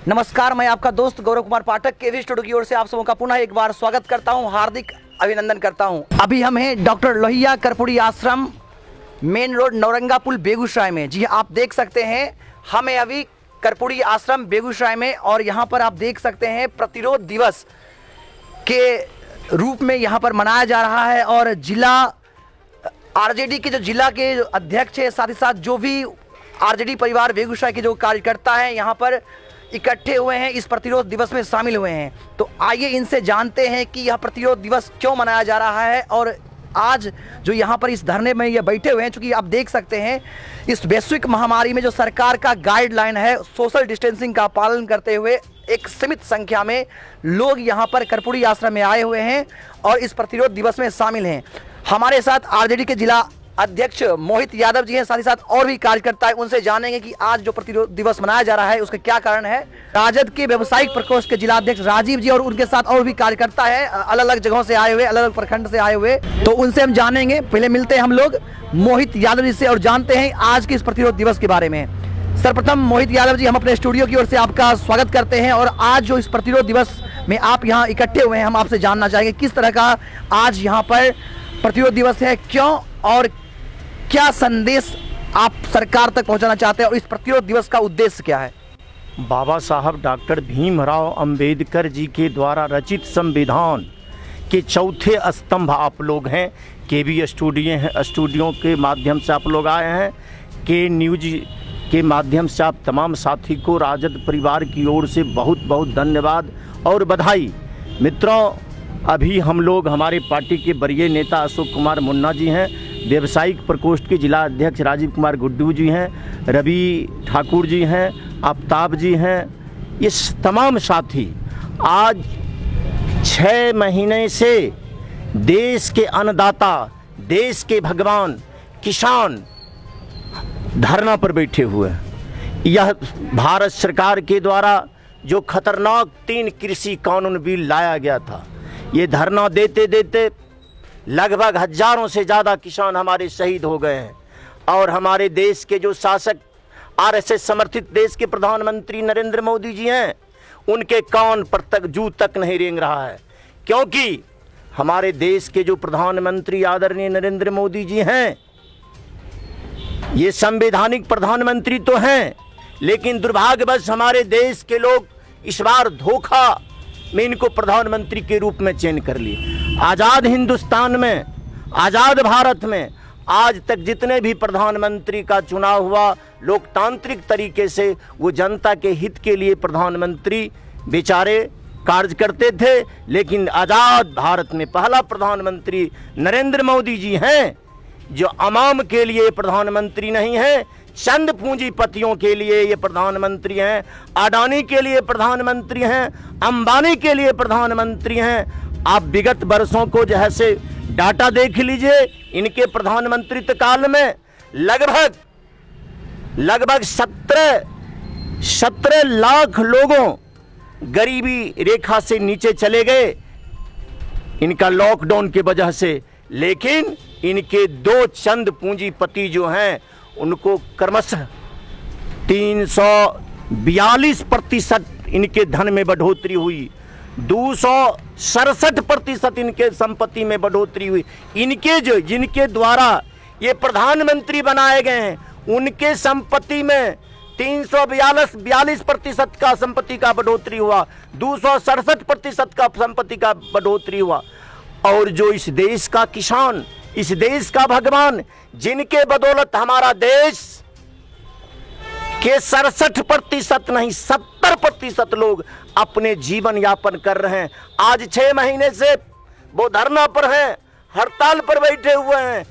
नमस्कार, मैं आपका दोस्त गौरव कुमार पाठक केवी स्टूडियो की ओर से आप सबों का पुनः एक बार स्वागत करता हूं, हार्दिक अभिनंदन करता हूं। अभी हम हैं डॉक्टर लोहिया कर्पूरी आश्रम, मेन रोड, नौरंगा पुल, बेगूसराय में। जी आप देख सकते हैं, हमें अभी कर्पूरी आश्रम बेगूसराय में, और यहाँ पर आप देख सकते हैं प्रतिरोध दिवस के रूप में यहाँ पर मनाया जा रहा है। और जिला आरजेडी के जो जिला के अध्यक्ष है, साथ ही साथ जो भी आरजेडी परिवार बेगूसराय के जो कार्यकर्ता हैं यहाँ पर इकट्ठे हुए हैं, इस प्रतिरोध दिवस में शामिल हुए हैं। तो आइए इनसे जानते हैं कि यह प्रतिरोध दिवस क्यों मनाया जा रहा है, और आज जो यहाँ पर इस धरने में ये बैठे हुए हैं, चूँकि आप देख सकते हैं इस वैश्विक महामारी में जो सरकार का गाइडलाइन है, सोशल डिस्टेंसिंग का पालन करते हुए एक सीमित संख्या में लोग यहाँ पर कर्पूरी आश्रम में आए हुए हैं और इस प्रतिरोध दिवस में शामिल हैं। हमारे साथ आरजेडी के जिला अध्यक्ष मोहित यादव जी हैं, साथ ही साथ और भी कार्यकर्ता हैं। उनसे जानेंगे कि आज जो प्रतिरोध दिवस मनाया जा रहा है उसका क्या कारण है। राजद के व्यवसायिक प्रकोष्ठ के जिला अध्यक्ष राजीव जी और उनके साथ और भी कार्यकर्ता हैं, अलग अलग जगहों से आए हुए, अलग अलग प्रखंड से आए हुए, तो उनसे हम जानेंगे। पहले मिलते हैं हम लोग मोहित यादव जी से और जानते हैं आज के इस प्रतिरोध दिवस के बारे में। सर्वप्रथम मोहित यादव जी, हम अपने स्टूडियो की ओर से आपका स्वागत करते हैं। और आज जो इस प्रतिरोध दिवस में आप यहाँ इकट्ठे हुए हैं, हम आपसे जानना चाहेंगे किस तरह का आज यहाँ पर प्रतिरोध दिवस है, क्यों और क्या संदेश आप सरकार तक पहुंचाना चाहते हैं, और इस प्रतिरोध दिवस का उद्देश्य क्या है। बाबा साहब डॉक्टर भीमराव अंबेडकर जी के द्वारा रचित संविधान के चौथे स्तंभ आप लोग हैं। केवी स्टूडियो के माध्यम से आप लोग आए हैं, के न्यूज के माध्यम से आप तमाम साथी को राजद परिवार की ओर से बहुत बहुत धन्यवाद और बधाई। मित्रों, अभी हम लोग, हमारे पार्टी के वरीय नेता अशोक कुमार मुन्ना जी हैं, व्यवसायिक प्रकोष्ठ के जिला अध्यक्ष राजीव कुमार गुड्डू जी हैं, रवि ठाकुर जी हैं, आफ्ताब जी हैं, ये तमाम साथी आज 6 महीने से देश के अन्नदाता, देश के भगवान किसान धरना पर बैठे हुए हैं। यह भारत सरकार के द्वारा जो खतरनाक 3 कृषि कानून बिल लाया गया था, ये धरना देते देते लगभग हजारों से ज़्यादा किसान हमारे शहीद हो गए हैं। और हमारे देश के जो शासक, आरएसएस समर्थित देश के प्रधानमंत्री नरेंद्र मोदी जी हैं, उनके कान पर तक जू तक नहीं रेंग रहा है, क्योंकि हमारे देश के जो प्रधानमंत्री आदरणीय नरेंद्र मोदी जी हैं, ये संवैधानिक प्रधानमंत्री तो हैं, लेकिन दुर्भाग्यवश हमारे देश के लोग इस बार धोखा में इनको प्रधानमंत्री के रूप में चयन कर लिए। आज़ाद हिंदुस्तान में, आज़ाद भारत में आज तक जितने भी प्रधानमंत्री का चुनाव हुआ, लोकतांत्रिक तरीके से वो जनता के हित के लिए प्रधानमंत्री बेचारे कार्य करते थे। लेकिन आज़ाद भारत में पहला प्रधानमंत्री नरेंद्र मोदी जी हैं, जो अवाम के लिए प्रधानमंत्री नहीं है, चंद पूंजीपतियों के लिए ये प्रधानमंत्री हैं, अडानी के लिए प्रधानमंत्री हैं, अंबानी के लिए प्रधानमंत्री हैं। आप विगत वर्षों को जैसे डाटा देख लीजिए, इनके प्रधानमंत्रित्व काल में लगभग 17 लाख लोगों गरीबी रेखा से नीचे चले गए, इनका लॉकडाउन की वजह से। लेकिन इनके 2 चंद पूंजीपति जो हैं, उनको क्रमशः 342% इनके धन में बढ़ोतरी हुई, 267% इनके संपत्ति में बढ़ोतरी हुई। इनके जो, जिनके द्वारा ये प्रधानमंत्री बनाए गए हैं, उनके संपत्ति में 342% का संपत्ति का बढ़ोतरी हुआ, 267% का संपत्ति का बढ़ोतरी हुआ। और जो इस देश का किसान, इस देश का भगवान, जिनके बदौलत हमारा देश के 67% नहीं 70% लोग अपने जीवन यापन कर रहे हैं, आज 6 महीने से वो धरना पर हैं, हड़ताल पर बैठे हुए हैं।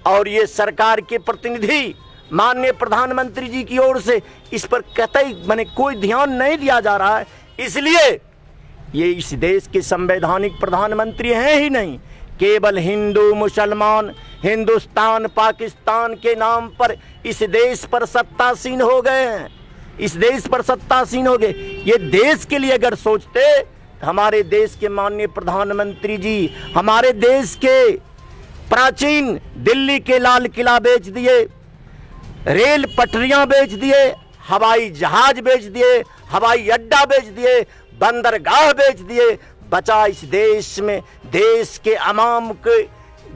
और ये सरकार के प्रतिनिधि माननीय प्रधानमंत्री जी की ओर से इस पर कतई कोई ध्यान नहीं दिया जा रहा है। इसलिए ये इस देश के संवैधानिक प्रधानमंत्री हैं ही नहीं, केवल हिंदू मुसलमान, हिंदुस्तान पाकिस्तान के नाम पर इस देश पर सत्तासीन हो गए हैं, इस देश पर सत्तासीन हो गए। ये देश के लिए अगर सोचते, हमारे देश के माननीय प्रधानमंत्री जी हमारे देश के प्राचीन दिल्ली के लाल किला बेच दिए, रेल पटरियां बेच दिए, हवाई जहाज बेच दिए, हवाई अड्डा बेच दिए, बंदरगाह बेच दिए। बचा इस देश में देश के अवाम के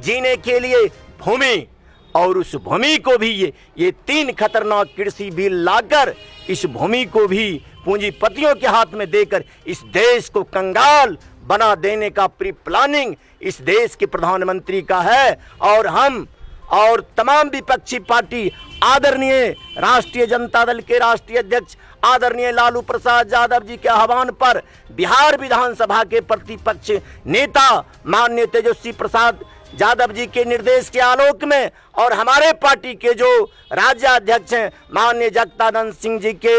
जीने के लिए भूमि, और उस भूमि को भी ये 3 खतरनाक कृषि बिल लाकर इस भूमि को भी पूंजीपतियों के हाथ में देकर इस देश को कंगाल बना देने का प्री प्लानिंग इस देश के प्रधानमंत्री का है। और हम और तमाम विपक्षी पार्टी आदरणीय राष्ट्रीय जनता दल के राष्ट्रीय अध्यक्ष आदरणीय लालू प्रसाद यादव जी के आह्वान पर बिहार विधानसभा के प्रतिपक्ष नेता माननीय तेजस्वी प्रसाद यादव जी के निर्देश के आलोक में और हमारे पार्टी के जो राज्याध्यक्ष हैं माननीय जगदानंद सिंह जी के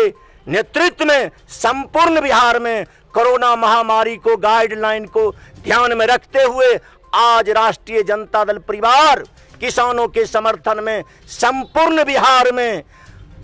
नेतृत्व में संपूर्ण बिहार में कोरोना महामारी को गाइडलाइन को ध्यान में रखते हुए आज राष्ट्रीय जनता दल परिवार किसानों के समर्थन में संपूर्ण बिहार में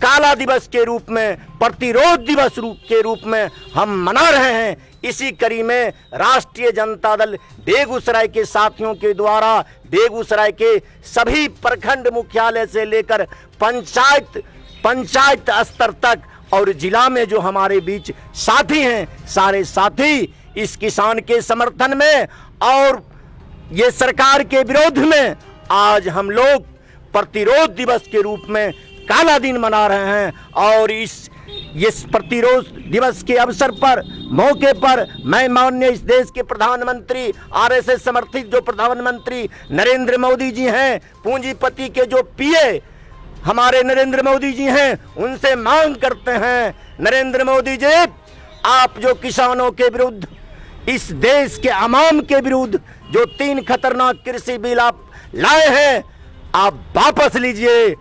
काला दिवस के रूप में, प्रतिरोध दिवस के रूप में हम मना रहे हैं। इसी कड़ी में राष्ट्रीय जनता दल बेगूसराय के साथियों के द्वारा बेगूसराय के सभी प्रखंड मुख्यालय से लेकर पंचायत स्तर तक और जिला में जो हमारे बीच साथी हैं, सारे साथी इस किसान के समर्थन में और ये सरकार के विरोध में आज हम लोग प्रतिरोध दिवस के रूप में काला दिन मना रहे हैं। और इस प्रतिरोध दिवस के अवसर पर मौके पर मैं माननीय इस देश के प्रधानमंत्री आरएसएस समर्थित जो प्रधानमंत्री नरेंद्र मोदी जी हैं, पूंजीपति के जो पीए हमारे नरेंद्र मोदी जी हैं, उनसे मांग करते हैं नरेंद्र मोदी जी, आप जो किसानों के विरुद्ध इस देश के अवाम के विरुद्ध जो 3 खतरनाक कृषि बिल आप लाए हैं, आप वापस लीजिए।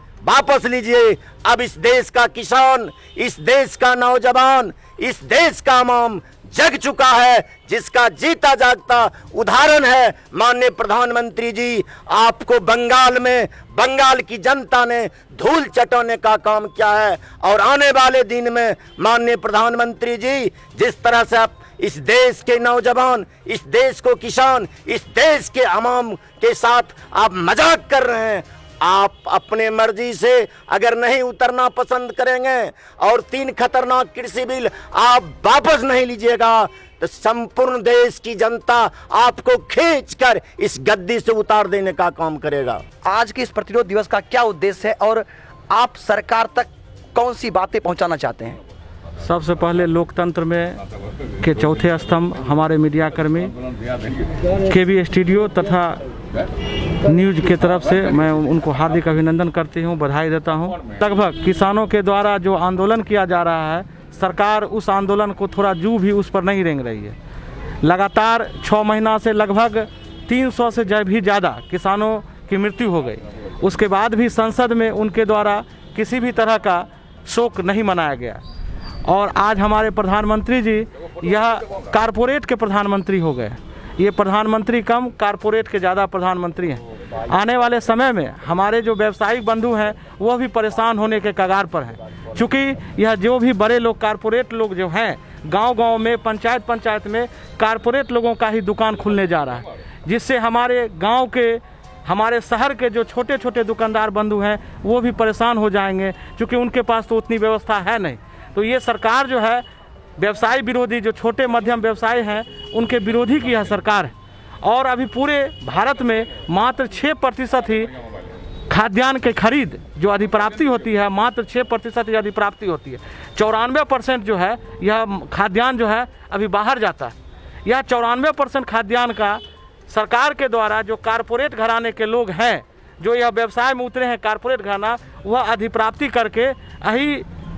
अब इस देश का किसान, इस देश का नौजवान, इस देश का अवाम जग चुका है, जिसका जीता जागता उदाहरण है माननीय प्रधानमंत्री जी। आपको बंगाल की जनता ने धूल चटाने का काम किया है और आने वाले दिन में माननीय प्रधानमंत्री जी जिस तरह से आप इस देश के नौजवान, इस देश को किसान, इस देश के अवाम के साथ आप मजाक कर रहे हैं, आप अपने मर्जी से अगर नहीं उतरना पसंद करेंगे और 3 खतरनाक कृषि बिल आप वापस नहीं लीजिएगा तो संपूर्ण देश की जनता आपको खींचकर इस गद्दी से उतार देने का काम करेगा। आज के इस प्रतिरोध दिवस का क्या उद्देश्य है और आप सरकार तक कौन सी बातें पहुंचाना चाहते हैं? सबसे पहले लोकतंत्र में के चौथे स्तंभ हमारे मीडिया कर्मी केबी स्टूडियो तथा न्यूज के तरफ से मैं उनको हार्दिक अभिनंदन करती हूं, बधाई देता हूं। लगभग किसानों के द्वारा जो आंदोलन किया जा रहा है, सरकार उस आंदोलन को थोड़ा जू भी उस पर नहीं रेंग रही है। लगातार 6 महीना से लगभग 300 से भी ज़्यादा किसानों की मृत्यु हो गई। उसके बाद भी संसद में उनके द्वारा किसी भी तरह का शोक नहीं मनाया गया और आज हमारे प्रधानमंत्री जी यह कारपोरेट के प्रधानमंत्री हो गए। ये प्रधानमंत्री कम कारपोरेट के ज़्यादा प्रधानमंत्री हैं। आने वाले समय में हमारे जो व्यवसायिक बंधु हैं वो भी परेशान होने के कगार पर हैं, क्योंकि यह जो भी बड़े लोग कारपोरेट लोग जो हैं गांव-गांव में पंचायत में कारपोरेट लोगों का ही दुकान खुलने जा रहा है, जिससे हमारे गाँव के हमारे शहर के जो छोटे छोटे दुकानदार बंधु हैं वो भी परेशान हो जाएंगे, क्योंकि उनके पास तो उतनी व्यवस्था है नहीं। तो ये सरकार जो है व्यवसाय विरोधी, जो छोटे मध्यम व्यवसाय हैं उनके विरोधी की यह सरकार है। और अभी पूरे भारत में मात्र 6% ही खाद्यान्न के खरीद जो अधिप्राप्ति होती है, मात्र 6% ही अधिप्राप्ति होती है। 94% जो है यह खाद्यान्न जो है अभी बाहर जाता है। यह 94% खाद्यान्न का सरकार के द्वारा जो कारपोरेट घराने के लोग हैं, जो यह व्यवसाय में उतरे हैं कारपोरेट घराना, वह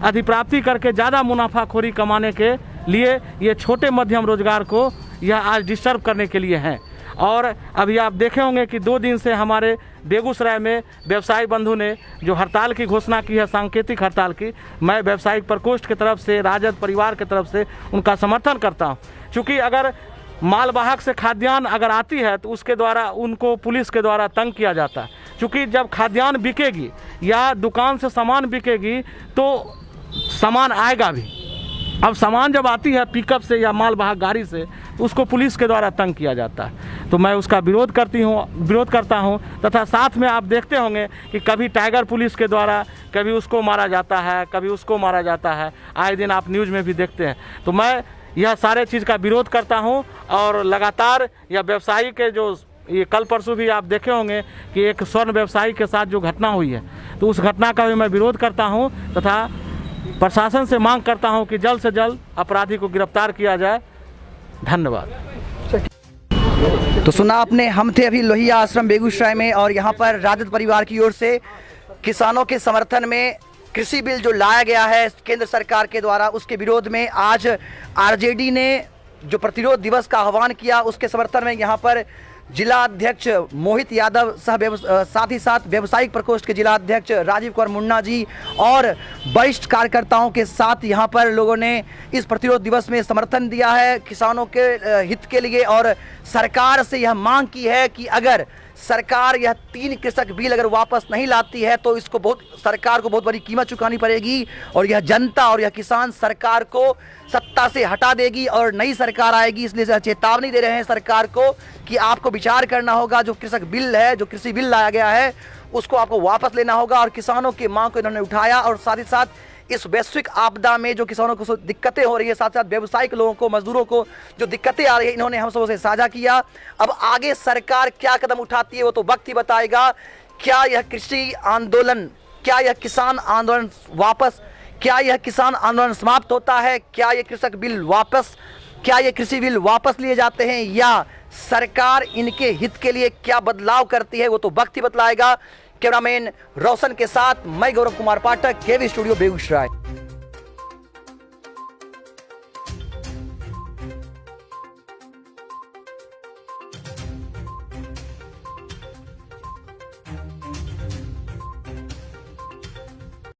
अधिप्राप्ति करके ज़्यादा मुनाफाखोरी कमाने के लिए ये छोटे मध्यम रोजगार को यह आज डिस्टर्ब करने के लिए हैं। और अभी आप देखे होंगे कि 2 दिन से हमारे बेगूसराय में व्यवसायी बंधु ने जो हड़ताल की घोषणा की है, सांकेतिक हड़ताल की, मैं व्यवसायिक प्रकोष्ठ की तरफ से, राजद परिवार की तरफ से उनका समर्थन करता हूँ। चूँकि अगर मालवाहक से खाद्यान्न अगर आती है तो उसके द्वारा उनको पुलिस के द्वारा तंग किया जाता है। चूँकि जब खाद्यान्न बिकेगी या दुकान से सामान बिकेगी तो सामान आएगा भी, अब सामान जब आती है पिकअप से या मालवाहक गाड़ी से तो उसको पुलिस के द्वारा तंग किया जाता है। तो मैं उसका विरोध करता हूँ तथा साथ में आप देखते होंगे कि कभी टाइगर पुलिस के द्वारा कभी उसको मारा जाता है, कभी उसको मारा जाता है, आए दिन आप न्यूज़ में भी देखते हैं। तो मैं यह सारे चीज़ का विरोध करता हूँ और लगातार यह व्यवसायी के जो ये कल परसों भी आप देखे होंगे कि एक स्वर्ण व्यवसायी के साथ जो घटना हुई है, तो उस घटना का भी मैं विरोध करता हूँ तथा प्रशासन से मांग करता हूं कि जल्द से जल्द अपराधी को गिरफ्तार किया जाए। धन्यवाद। तो सुना आपने, हम थे अभी लोहिया आश्रम बेगूसराय में और यहाँ पर राजद परिवार की ओर से किसानों के समर्थन में कृषि बिल जो लाया गया है केंद्र सरकार के द्वारा, उसके विरोध में आज आरजेडी ने जो प्रतिरोध दिवस का आह्वान किया, उसके समर्थन में यहाँ पर जिला अध्यक्ष मोहित यादव साथ ही साथ व्यवसायिक प्रकोष्ठ के जिला अध्यक्ष राजीव कुमार मुन्ना जी और वरिष्ठ कार्यकर्ताओं के साथ यहाँ पर लोगों ने इस प्रतिरोध दिवस में समर्थन दिया है किसानों के हित के लिए और सरकार से यह मांग की है कि अगर सरकार यह 3 कृषक बिल अगर वापस नहीं लाती है तो इसको सरकार को बहुत बड़ी कीमत चुकानी पड़ेगी और यह जनता और यह किसान सरकार को सत्ता से हटा देगी और नई सरकार आएगी। इसलिए चेतावनी दे रहे हैं सरकार को कि आपको विचार करना होगा, जो कृषक बिल है, जो कृषि बिल लाया गया है, उसको आपको वापस लेना होगा। और किसानों की मांग को इन्होंने उठाया और साथ ही साथ इस वैश्विक आपदा में जो किसानों को दिक्कतें हो रही है, साथ साथ व्यवसायिक लोगों को, मजदूरों को जो दिक्कतें आ रही है, इन्होंने हम सबों से साझा किया। अब आगे सरकार क्या कदम उठाती है वो तो वक्त ही बताएगा। क्या यह कृषि आंदोलन, क्या यह किसान आंदोलन वापस, क्या यह किसान आंदोलन समाप्त होता है, क्या यह कृषक बिल वापस, क्या ये कृषि बिल वापस लिए जाते हैं या सरकार इनके हित के लिए क्या बदलाव करती है, वो तो वक्त ही बतलाएगा। कैमरामैन रोशन के साथ मैं गौरव कुमार पाठक, केवी स्टूडियो बेगूसराय।